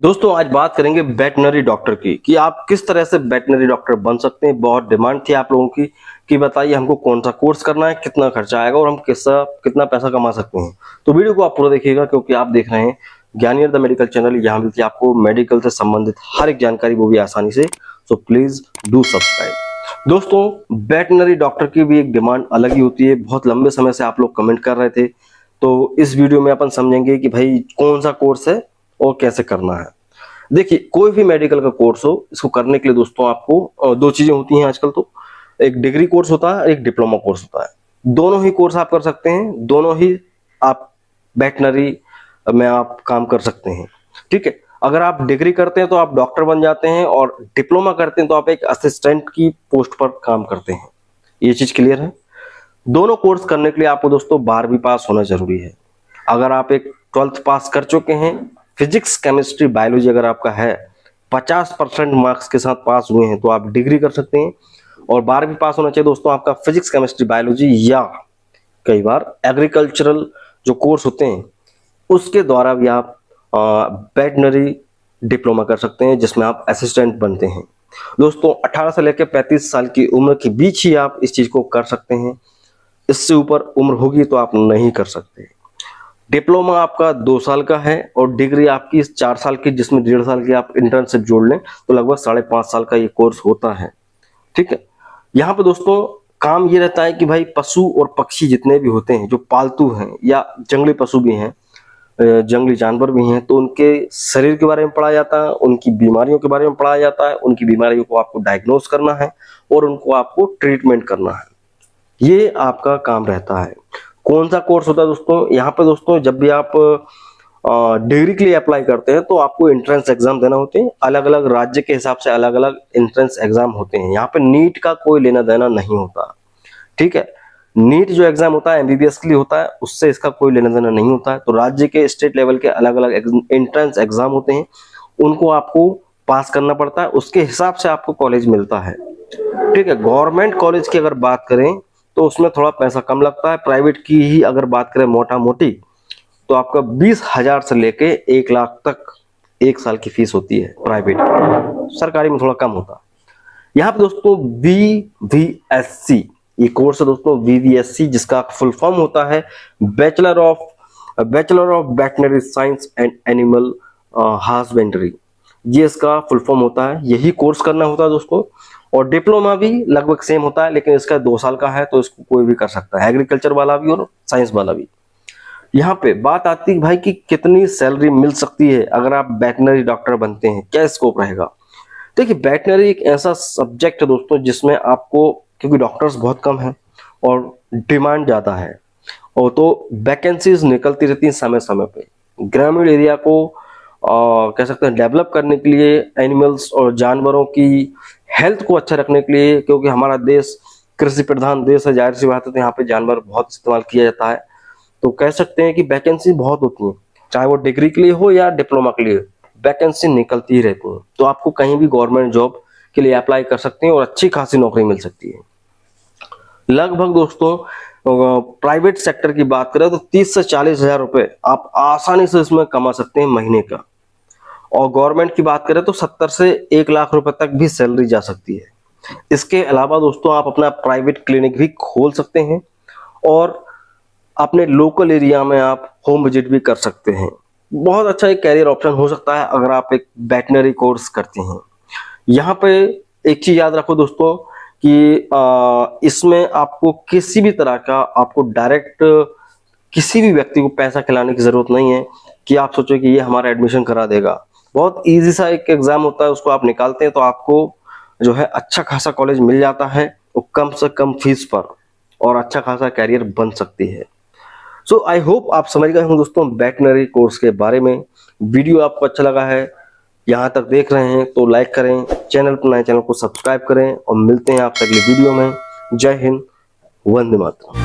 दोस्तों आज बात करेंगे वेटनरी डॉक्टर की कि आप किस तरह से वेटनरी डॉक्टर बन सकते हैं। बहुत डिमांड थी आप लोगों की कि बताइए हमको कौन सा कोर्स करना है, कितना खर्चा आएगा और हम कितना पैसा कमा सकते हैं। तो वीडियो को आप पूरा देखिएगा क्योंकि आप देख रहे हैं ज्ञानियर द मेडिकल चैनल। यहाँ मिलती है आपको मेडिकल से संबंधित हर एक जानकारी, वो भी आसानी से। So please do subscribe. दोस्तों वेटनरी डॉक्टर की भी एक डिमांड अलग ही होती है। बहुत लंबे समय से आप लोग कमेंट कर रहे थे, तो इस वीडियो में अपन समझेंगे कि भाई कौन सा कोर्स है और कैसे करना है। देखिए कोई भी मेडिकल का कोर्स हो, इसको करने के लिए दोस्तों आपको दो चीजें होती हैं आजकल। तो एक डिग्री कोर्स होता है, एक डिप्लोमा कोर्स होता है। दोनों ही कोर्स आप कर सकते हैं, दोनों ही आप वेटनरी में आप काम कर सकते हैं। ठीक है, अगर आप डिग्री करते हैं तो आप डॉक्टर बन जाते हैं और डिप्लोमा करते हैं तो आप एक असिस्टेंट की पोस्ट पर काम करते हैं। ये चीज क्लियर है। दोनों कोर्स करने के लिए आपको दोस्तों 12वीं पास होना जरूरी है। अगर आप एक 12th पास कर चुके हैं, फिजिक्स केमिस्ट्री बायोलॉजी अगर आपका है 50% मार्क्स के साथ पास हुए हैं तो आप डिग्री कर सकते हैं। और 12वीं पास होना चाहिए दोस्तों आपका फिजिक्स केमिस्ट्री बायोलॉजी, या कई बार एग्रीकल्चरल जो कोर्स होते हैं उसके द्वारा भी आप वेटनरी डिप्लोमा कर सकते हैं, जिसमें आप असिस्टेंट बनते हैं। दोस्तों 18 से लेकर 35 साल की उम्र के बीच ही आप इस चीज को कर सकते हैं। इससे ऊपर उम्र होगी तो आप नहीं कर सकते। डिप्लोमा आपका 2 साल का है और डिग्री आपकी 4 साल की, जिसमें 1.5 साल की आप इंटर्नशिप जोड़ लें तो लगभग 5.5 साल का ये कोर्स होता है। ठीक है, यहाँ पे दोस्तों काम ये रहता है कि भाई पशु और पक्षी जितने भी होते हैं, जो पालतू हैं या जंगली पशु भी हैं, जंगली जानवर भी हैं, तो उनके शरीर के बारे में पढ़ाया जाता है, उनकी बीमारियों के बारे में पढ़ाया जाता है। उनकी बीमारियों को आपको डायग्नोस करना है और उनको आपको ट्रीटमेंट करना है। ये आपका काम रहता है। कौन सा कोर्स होता है दोस्तों? यहाँ पे दोस्तों जब भी आप डिग्री के लिए अप्लाई करते हैं तो आपको एंट्रेंस एग्जाम देना होते हैं। अलग अलग राज्य के हिसाब से अलग अलग एंट्रेंस एग्जाम होते हैं। यहाँ पे नीट का कोई लेना देना नहीं होता। ठीक है, नीट जो एग्जाम होता है एमबीबीएस के लिए होता है, उससे इसका कोई लेना देना नहीं होता है। तो राज्य के स्टेट लेवल के अलग अलग एंट्रेंस एग्जाम होते हैं, उनको आपको पास करना पड़ता है, उसके हिसाब से आपको कॉलेज मिलता है। ठीक है, गवर्नमेंट कॉलेज की अगर बात करें तो उसमें थोड़ा पैसा कम लगता है। प्राइवेट की ही अगर बात करें मोटा मोटी तो आपका 20,000 से लेके 1 लाख तक 1 साल की फीस होती है प्राइवेट की। सरकारी में थोड़ा कम होता है। यहाँ पे दोस्तों VVSC ये कोर्स है दोस्तों, VVSC, जिसका फुल फॉर्म होता है bachelor of veterinary science and animal husbandry. ये इसका फुल फॉर्म होता है, यही कोर्स करना होता है दोस्तों। और डिप्लोमा भी लगभग सेम होता है, लेकिन इसका 2 साल का है तो इसको कोई भी कर सकता है, एग्रीकल्चर वाला भी और साइंस वाला भी। यहाँ पे बात आती है भाई कि कितनी सैलरी मिल सकती है अगर आप वेटनरी डॉक्टर बनते हैं, क्या स्कोप रहेगा। देखिए वेटनरी एक ऐसा सब्जेक्ट है दोस्तों जिसमें आपको, क्योंकि डॉक्टर्स बहुत कम हैं और डिमांड ज़्यादा है, और तो वैकेंसीज निकलती रहती हैं समय समय पे। ग्रामीण एरिया को कह सकते हैं डेवलप करने के लिए, एनिमल्स और जानवरों की हेल्थ को अच्छा रखने के लिए, क्योंकि हमारा देश कृषि प्रधान देश है, जाहिर सी बात है, तो यहाँ पे जानवर बहुत इस्तेमाल किया जाता है। तो कह सकते हैं कि वैकेंसी बहुत होती है, चाहे वो डिग्री के लिए हो या डिप्लोमा के लिए, वैकेंसी निकलती ही रहती है। तो आपको कहीं भी गवर्नमेंट जॉब के लिए अप्लाई कर सकते हैं और अच्छी खासी नौकरी मिल सकती है। लगभग दोस्तों प्राइवेट सेक्टर की बात करें तो 30 से 40 हजार रुपए आप आसानी से इसमें कमा सकते हैं महीने का। और गवर्नमेंट की बात करें तो 70 से 1 लाख रुपए तक भी सैलरी जा सकती है। इसके अलावा दोस्तों आप अपना प्राइवेट क्लिनिक भी खोल सकते हैं और अपने लोकल एरिया में आप होम विजिट भी कर सकते हैं। बहुत अच्छा एक कैरियर ऑप्शन हो सकता है अगर आप एक वेटनरी कोर्स करते हैं। यहाँ पे एक चीज याद रखो दोस्तों कि इसमें आपको किसी भी तरह का, आपको डायरेक्ट किसी भी व्यक्ति को पैसा खिलाने की जरूरत नहीं है कि आप सोचो कि ये हमारा एडमिशन करा देगा। बहुत इजी सा एक एग्जाम होता है, उसको आप निकालते हैं तो आपको जो है अच्छा खासा कॉलेज मिल जाता है, वो कम से कम फीस पर, और अच्छा खासा कैरियर बन सकती है। सो आई होप आप समझ गए होंगे दोस्तों वेटनरी कोर्स के बारे में। वीडियो आपको अच्छा लगा है, यहाँ तक देख रहे हैं तो लाइक करें, चैनल पर नए चैनल को सब्सक्राइब करें, और मिलते हैं आपसे अगली वीडियो में। जय हिंद, वंदे मातरम।